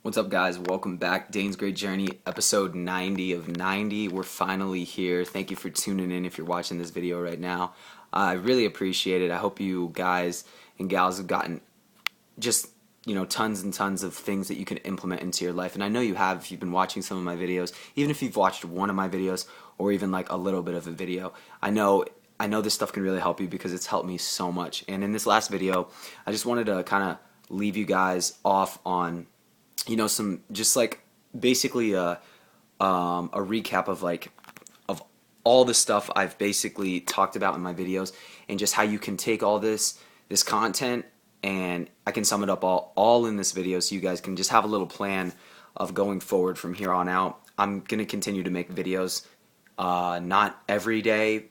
What's up, guys? Welcome back. Dane's Great Journey, episode 90 of 90. We're finally here. Thank you for tuning in if you're watching this video right now. I really appreciate it. I hope you guys and gals have gotten just, tons and tons of things that you can implement into your life. And I know you have if you've been watching some of my videos, even if you've watched one of my videos or even like a little bit of a video. I know this stuff can really help you because it's helped me so much. And in this last video, I just wanted to kind of leave you guys off on some just like basically a recap of of all the stuff I've basically talked about in my videos, and just how you can take all this content, and I can sum it up all in this video so you guys can just have a little plan of going forward from here on out. I'm gonna continue to make videos, not every day,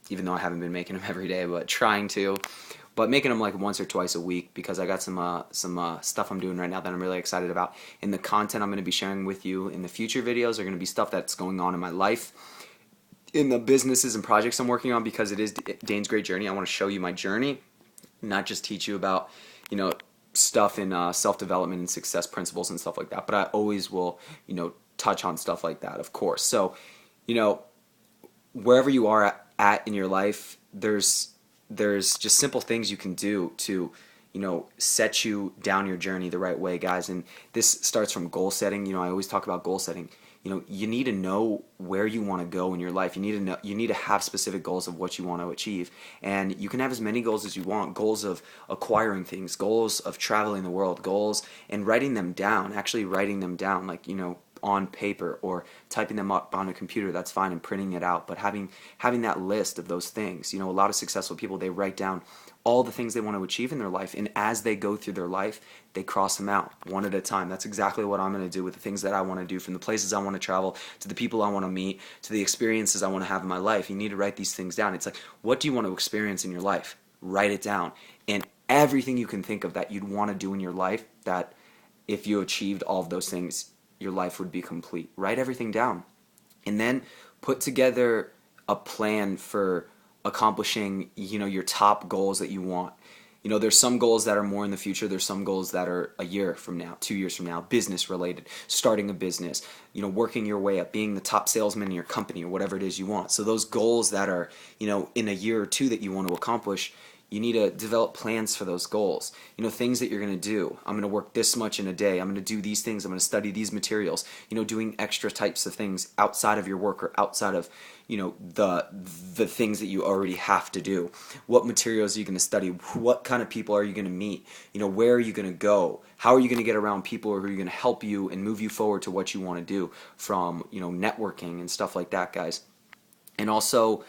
even though I haven't been making them every day, but trying to. But making them like once or twice a week, because I got some stuff I'm doing right now that I'm really excited about. And the content I'm going to be sharing with you in the future videos are going to be stuff that's going on in my life, in the businesses and projects I'm working on, because it is Dane's Great Journey. I want to show you my journey, not just teach you about, stuff in self-development and success principles and stuff like that. But I always will, touch on stuff like that, of course. So, wherever you are at in your life, there's just simple things you can do to set you down your journey the right way, guys. And this starts from goal setting. I always talk about goal setting. You need to know where you want to go in your life. You need to have specific goals of what you want to achieve, and you can have as many goals as you want. Goals of acquiring things, goals of traveling the world, goals, and writing them down, actually writing them down, like on paper, or typing them up on a computer, that's fine, and printing it out. But having that list of those things. A lot of successful people, they write down all the things they want to achieve in their life, and as they go through their life, they cross them out one at a time. That's exactly what I'm going to do with the things that I want to do, from the places I want to travel, to the people I want to meet, to the experiences I want to have in my life. You need to write these things down. It's like, what do you want to experience in your life? Write it down. And everything you can think of that you'd want to do in your life, that if you achieved all of those things, your life would be complete. Write everything down, and then put together a plan for accomplishing your top goals that you want. There's some goals that are more in the future. There's some goals that are a year from now, 2 years from now, business related, starting a business, working your way up, being the top salesman in your company, or whatever it is you want. So those goals that are in a year or two that you want to accomplish, you need to develop plans for those goals. Things that you're going to do. I'm going to work this much in a day. I'm going to do these things. I'm going to study these materials. Doing extra types of things outside of your work, or outside of, the things that you already have to do. What materials are you going to study? What kind of people are you going to meet? Where are you going to go? How are you going to get around people who are going to help you and move you forward to what you want to do, from, networking and stuff like that, guys. And also,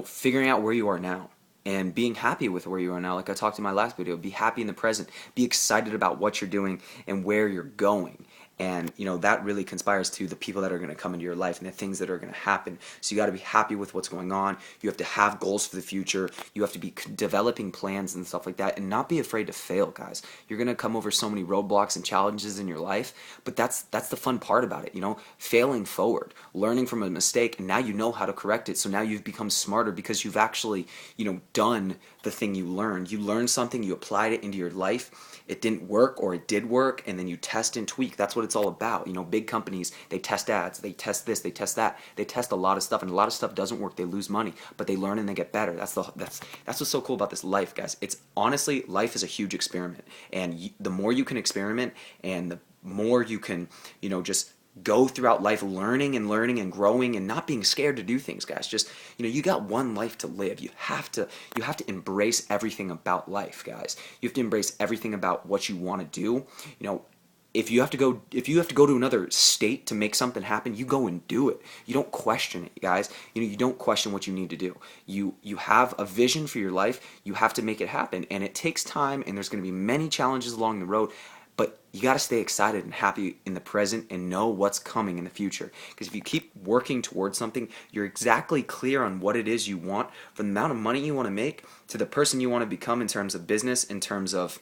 figuring out where you are now, and being happy with where you are now. Like I talked in my last video, be happy in the present. Be excited about what you're doing and where you're going. And that really conspires to the people that are going to come into your life and the things that are going to happen. So you got to be happy with what's going on. You have to have goals for the future. You have to be developing plans and stuff like that, and not be afraid to fail, guys. You're going to come over so many roadblocks and challenges in your life, but that's the fun part about it. Failing forward, learning from a mistake, and now you know how to correct it. So now you've become smarter because you've actually done the thing you learned. You learned something, you applied it into your life. It didn't work, or it did work, and then you test and tweak. That's what it's all about. Big companies, they test ads, they test this, they test that, they test a lot of stuff, and a lot of stuff doesn't work. They lose money, but they learn and they get better. That's what's so cool about this life, guys. It's honestly, life is a huge experiment, and the more you can experiment, and the more you can, just go throughout life learning and growing, and not being scared to do things, guys. Just you got one life to live. You have to embrace everything about life, guys. You have to embrace everything about what you want to do. If you have to go to another state to make something happen, you go and do it. You don't question it, guys. You don't question what you need to do. You have a vision for your life. You have to make it happen, and it takes time, and there's going to be many challenges along the road. But you got to stay excited and happy in the present, and know what's coming in the future. Because if you keep working towards something, you're exactly clear on what it is you want, from the amount of money you want to make to the person you want to become, in terms of business, in terms of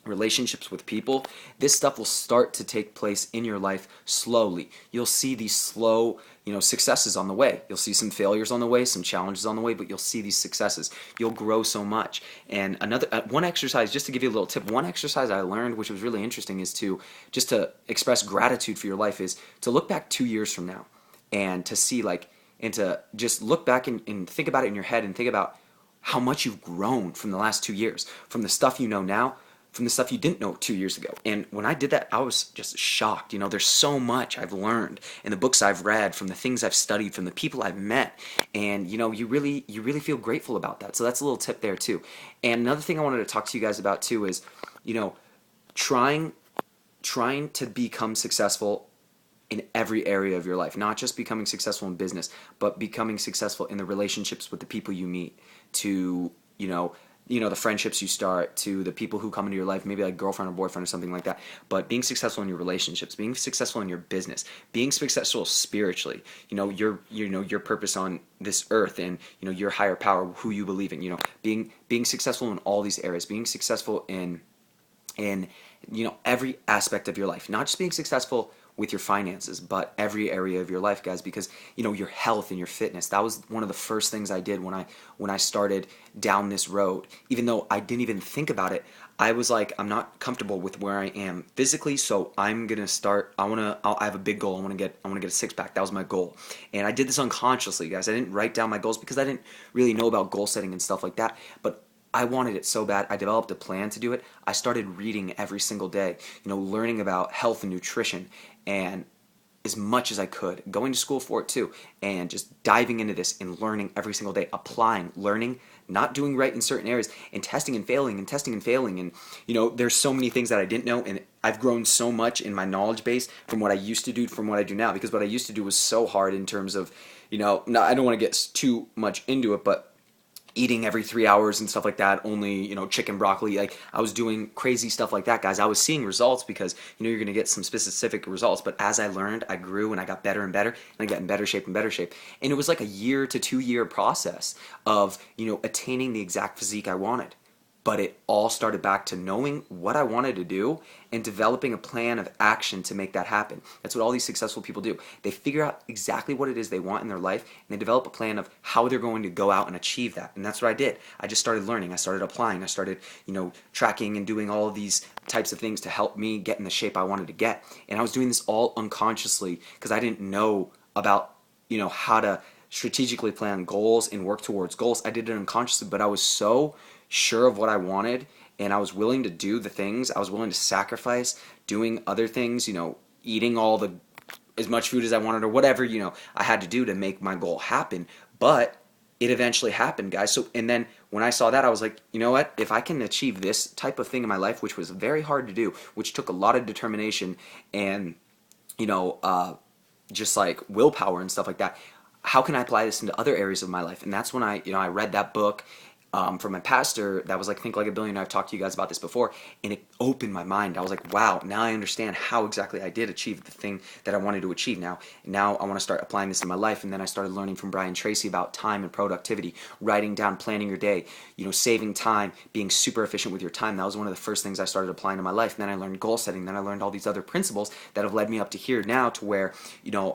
relationships with people, this stuff will start to take place in your life slowly. You'll see these slow, successes on the way. You'll see some failures on the way, some challenges on the way, but you'll see these successes. You'll grow so much. And another one exercise, just to give you a little tip, one exercise I learned, which was really interesting, is to express gratitude for your life, is to look back 2 years from now and to see and to just look back and think about it in your head and think about how much you've grown from the last 2 years, from the stuff you know now, from the stuff you didn't know 2 years ago. And when I did that, I was just shocked. There's so much I've learned in the books I've read, from the things I've studied, from the people I've met, and you really feel grateful about that. So that's a little tip there too. And another thing I wanted to talk to you guys about too is, trying to become successful in every area of your life, not just becoming successful in business, but becoming successful in the relationships with the people you meet, to the friendships you start, to the people who come into your life, maybe like girlfriend or boyfriend or something like that. But being successful in your relationships, being successful in your business, being successful spiritually, your purpose on this earth, and your higher power, who you believe in, being successful in all these areas, being successful in every aspect of your life, not just being successful with your finances, but every area of your life, guys, because your health and your fitness. That was one of the first things I did when I started down this road. Even though I didn't even think about it, I was like, I'm not comfortable with where I am physically, so I'm gonna start. I have a big goal. I want to get a six pack. That was my goal, and I did this unconsciously, guys. I didn't write down my goals because I didn't really know about goal setting and stuff like that, but I wanted it so bad. I developed a plan to do it. I started reading every single day, learning about health and nutrition, and as much as I could, going to school for it too, and just diving into this and learning every single day, applying, learning, not doing right in certain areas, and testing and failing and testing and failing. And there's so many things that I didn't know, and I've grown so much in my knowledge base from what I used to do from what I do now, because what I used to do was so hard in terms of, no, I don't want to get too much into it, but eating every 3 hours and stuff like that, only chicken, broccoli. Like, I was doing crazy stuff like that, guys. I was seeing results because you're going to get some specific results, but as I learned, I grew and I got better and better, and I got in better shape and better shape. And it was like a 1 to 2 year process of attaining the exact physique I wanted. But it all started back to knowing what I wanted to do and developing a plan of action to make that happen. That's what all these successful people do. They figure out exactly what it is they want in their life, and they develop a plan of how they're going to go out and achieve that. And that's what I did. I just started learning. I started applying. I started, tracking and doing all of these types of things to help me get in the shape I wanted to get. And I was doing this all unconsciously because I didn't know about, how to strategically plan goals and work towards goals. I did it unconsciously, but I was so sure of what I wanted, and I was willing to do the things. I was willing to sacrifice doing other things, eating as much food as I wanted, or whatever, I had to do to make my goal happen. But it eventually happened, guys. So, and then when I saw that, I was like, you know what? If I can achieve this type of thing in my life, which was very hard to do, which took a lot of determination and, just like willpower and stuff like that, how can I apply this into other areas of my life? And that's when I read that book from my pastor that was like Think Like a Billionaire. I've talked to you guys about this before, and it opened my mind. I was like, wow, now I understand how exactly I did achieve the thing that I wanted to achieve. Now I want to start applying this in my life. And then I started learning from Brian Tracy about time and productivity, writing down, planning your day, saving time, being super efficient with your time. That was one of the first things I started applying to my life. And then I learned goal setting. Then I learned all these other principles that have led me up to here now, to where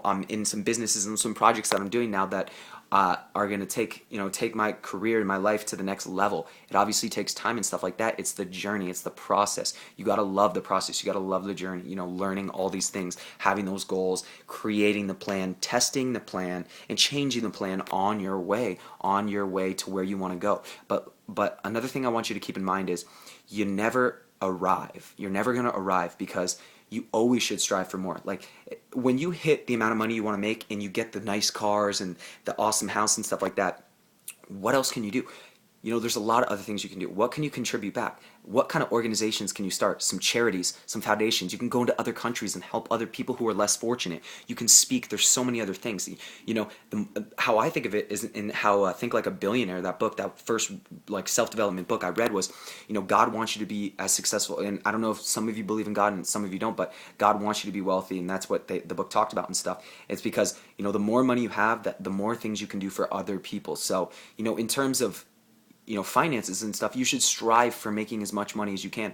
I'm in some businesses and some projects that I'm doing now that are going to take my career and my life to the next level. It obviously takes time and stuff like that. It's the journey. It's the process. You got to love the process. You got to love the journey, learning all these things, having those goals, creating the plan, testing the plan, and changing the plan on your way to where you want to go. But another thing I want you to keep in mind is you never arrive. You're never going to arrive, because you always should strive for more. Like, when you hit the amount of money you want to make and you get the nice cars and the awesome house and stuff like that, what else can you do? There's a lot of other things you can do. What can you contribute back? What kind of organizations can you start? Some charities, some foundations. You can go into other countries and help other people who are less fortunate. You can speak. There's so many other things. How I think of it is in how Think Like a Billionaire, that book, that first like self-development book I read, was, God wants you to be as successful. And I don't know if some of you believe in God and some of you don't, but God wants you to be wealthy, and that's what the book talked about and stuff. It's because, the more money you have, the more things you can do for other people. So, in terms of finances and stuff, you should strive for making as much money as you can.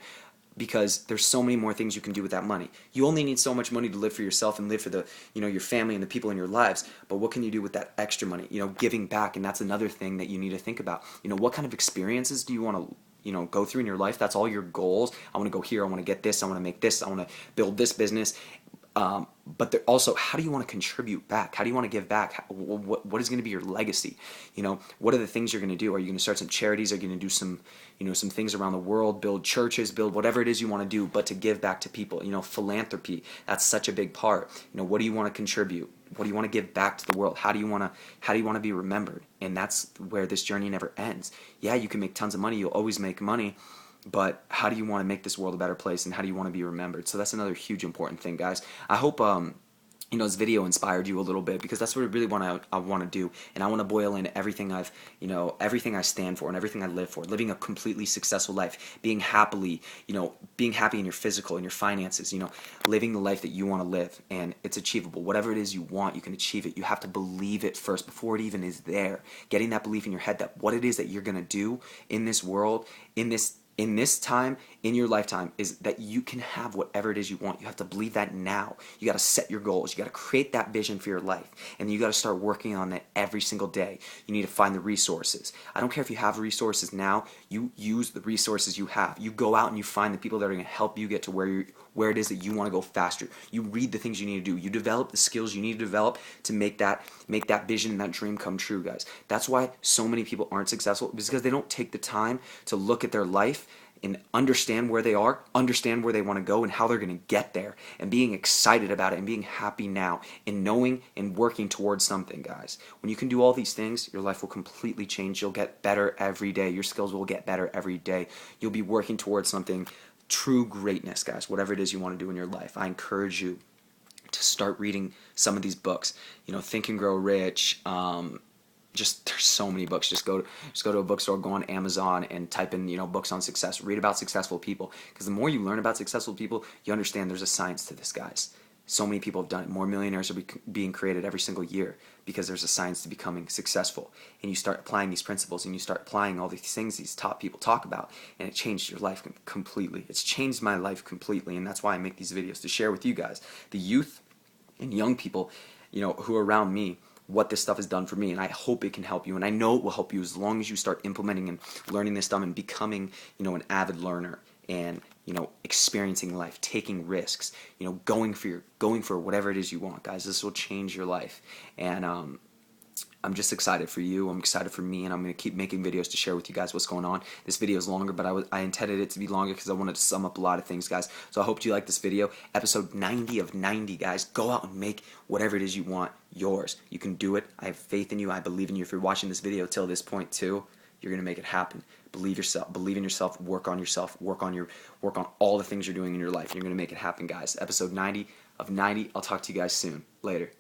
because there's so many more things you can do with that money. You only need so much money to live for yourself and live for the, your family and the people in your lives. But what can you do with that extra money? Giving back, and that's another thing that you need to think about. What kind of experiences do you want to go through in your life? That's all your goals. I want to go here. I want to get this. I want to make this. I want to build this business. But also, how do you want to contribute back? How do you want to give back? What is going to be your legacy? What are the things you're going to do? Are you going to start some charities? Are you going to do some, some things around the world, build churches, build whatever it is you want to do, but to give back to people? Philanthropy, that's such a big part. What do you want to contribute? What do you want to give back to the world? How do you want to be remembered? And that's where this journey never ends. Yeah, you can make tons of money. You'll always make money. But how do you want to make this world a better place, and how do you want to be remembered? So that's another huge important thing, guys. I hope this video inspired you a little bit, because that's what I really want to do, and I want to boil in everything everything I stand for and everything I live for. Living a completely successful life, being happy in your physical and your finances, living the life that you want to live, and it's achievable. Whatever it is you want, you can achieve it. You have to believe it first before it even is there. Getting that belief in your head that what it is that you're gonna do in this world, in this time, in your lifetime, is that you can have whatever it is you want. You have to believe that now. You got to set your goals. You got to create that vision for your life. And you got to start working on it every single day. You need to find the resources. I don't care if you have resources now. You use the resources you have. You go out and you find the people that are going to help you get to where it is that you want to go faster. You read the things you need to do. You develop the skills you need to develop to make that vision and that dream come true, guys. That's why so many people aren't successful, because they don't take the time to look at their life and understand where they are, understand where they want to go, and how they're going to get there, and being excited about it, and being happy now, and knowing and working towards something, guys. When you can do all these things, your life will completely change. You'll get better every day. Your skills will get better every day. You'll be working towards something, true greatness, guys. Whatever it is you want to do in your life, I encourage you to start reading some of these books. Think and Grow Rich. There's so many books. Just go to a bookstore, go on Amazon, and type in books on success. Read about successful people, because the more you learn about successful people, you understand there's a science to this, guys. So many people have done it. More millionaires are being created every single year because there's a science to becoming successful. And you start applying these principles, and you start applying all these things these top people talk about, and it changed your life completely. It's changed my life completely, and that's why I make these videos, to share with you guys, the youth and young people, who are around me, what this stuff has done for me. And I hope it can help you, and I know it will help you as long as you start implementing and learning this stuff and becoming an avid learner, and experiencing life, taking risks, going for whatever it is you want, guys. This will change your life. And I'm just excited for you. I'm excited for me, and I'm going to keep making videos to share with you guys what's going on. This video is longer, but I intended it to be longer because I wanted to sum up a lot of things, guys. So I hope you like this video. Episode 90 of 90, guys. Go out and make whatever it is you want yours. You can do it. I have faith in you. I believe in you. If you're watching this video till this point too, you're going to make it happen. Believe yourself. Believe in yourself. Work on yourself. Work on all the things you're doing in your life. You're going to make it happen, guys. Episode 90 of 90. I'll talk to you guys soon. Later.